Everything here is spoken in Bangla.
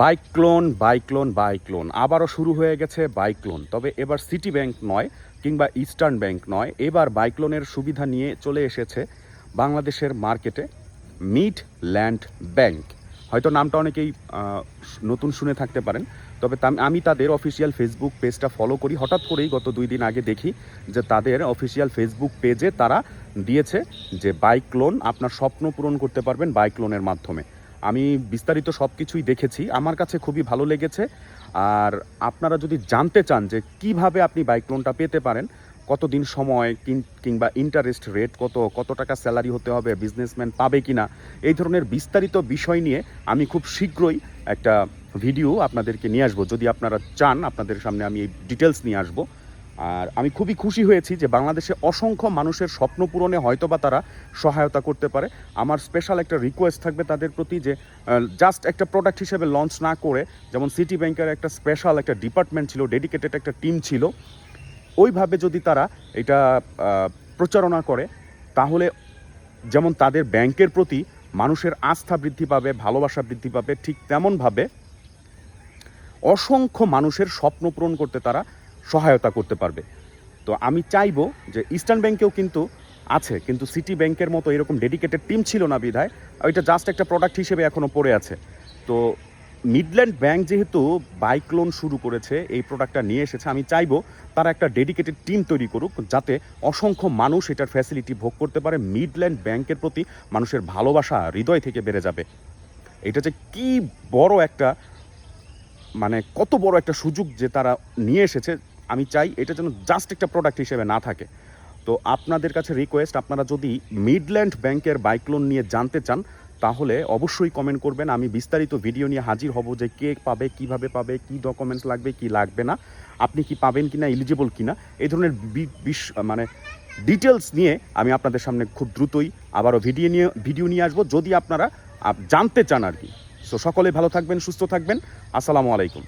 বাইক লোন আবারও শুরু হয়ে গেছে বাইক লোন। তবে এবার সিটি ব্যাংক নয় কিংবা ইস্টার্ন ব্যাংক নয়, এবার বাইক লোনের সুবিধা নিয়ে চলে এসেছে বাংলাদেশের মার্কেটে মিডল্যান্ড ব্যাংক। হয়তো নামটা অনেকেই নতুন শুনে থাকতে পারেন, তবে আমি তাদের অফিসিয়াল ফেসবুক পেজটা ফলো করি। হঠাৎ করেই গত 2 দিন আগে দেখি যে তাদের অফিসিয়াল ফেসবুক পেজে তারা দিয়েছে যে বাইক লোন, আপনার স্বপ্ন পূরণ করতে পারবেন বাইক লোনের মাধ্যমে। আমি বিস্তারিত সব কিছুই দেখেছি, আমার কাছে খুবই ভালো লেগেছে। আর আপনারা যদি জানতে চান যে কিভাবে আপনি বাইক লোনটা পেতে পারেন, কতদিন সময় কিংবা ইন্টারেস্ট রেট কত টাকা স্যালারি হতে হবে, বিজনেসম্যান পাবে কিনা, এই ধরনের বিস্তারিত বিষয় নিয়ে আমি খুব শীঘ্রই একটা ভিডিও আপনাদেরকে নিয়ে আসবো। যদি আপনারা চান, আপনাদের সামনে আমি এই ডিটেলস নিয়ে আসবো। আর আমি খুবই খুশি হয়েছি যে বাংলাদেশে অসংখ্য মানুষের স্বপ্ন পূরণে হয়তোবা তারা সহায়তা করতে পারে। আমার স্পেশাল একটা রিকোয়েস্ট থাকবে তাদের প্রতি যে জাস্ট একটা প্রোডাক্ট হিসেবে লঞ্চ না করে, যেমন সিটি ব্যাংকের একটা স্পেশাল একটা ডিপার্টমেন্ট ছিল, ডেডিকেটেড একটা টিম ছিল, ওইভাবে যদি তারা এটা প্রচারণা করে, তাহলে যেমন তাদের ব্যাংকের প্রতি মানুষের আস্থা বৃদ্ধি পাবে, ভালোবাসা বৃদ্ধি পাবে, ঠিক তেমনভাবে অসংখ্য মানুষের স্বপ্ন পূরণ করতে তারা সহায়তা করতে পারবে। তো আমি চাইবো যে ইস্টার্ন ব্যাংকেও কিন্তু আছে, কিন্তু সিটি ব্যাংকের মতো এরকম ডেডিকেটেড টিম ছিল না বিধায় ওইটা জাস্ট একটা প্রোডাক্ট হিসেবে এখনও পড়ে আছে। তো মিডল্যান্ড ব্যাংক যেহেতু বাইক লোন শুরু করেছে, এই প্রোডাক্টটা নিয়ে এসেছে, আমি চাইবো তারা একটা ডেডিকেটেড টিম তৈরি করুক, যাতে অসংখ্য মানুষ এটার ফ্যাসিলিটি ভোগ করতে পারে। মিডল্যান্ড ব্যাংকের প্রতি মানুষের ভালোবাসা হৃদয় থেকে বেড়ে যাবে। এটা যে কি বড় একটা, মানে কত বড় একটা সুযোগ যে তারা নিয়ে এসেছে, আমি চাই এটা যেন জাস্ট একটা প্রোডাক্ট হিসেবে না থাকে। তো আপনাদের কাছে রিকোয়েস্ট, আপনারা যদি মিডল্যান্ড ব্যাংকের বাইক লোন নিয়ে জানতে চান, তাহলে অবশ্যই কমেন্ট করবেন। আমি বিস্তারিত ভিডিও নিয়ে হাজির হব যে কে পাবে, কিভাবে পাবে, কি ডকুমেন্টস লাগবে, কি লাগবে না, আপনি কি পাবেন কিনা, এলিজিবল কিনা, এই ধরনের মানে ডিটেলস নিয়ে আমি আপনাদের সামনে খুব দ্রুতই আবারও ভিডিও নিয়ে আসবো, যদি আপনারা জানতে চান আর কি। সো সকলে ভালো থাকবেন, সুস্থ থাকবেন। আসসালামু আলাইকুম।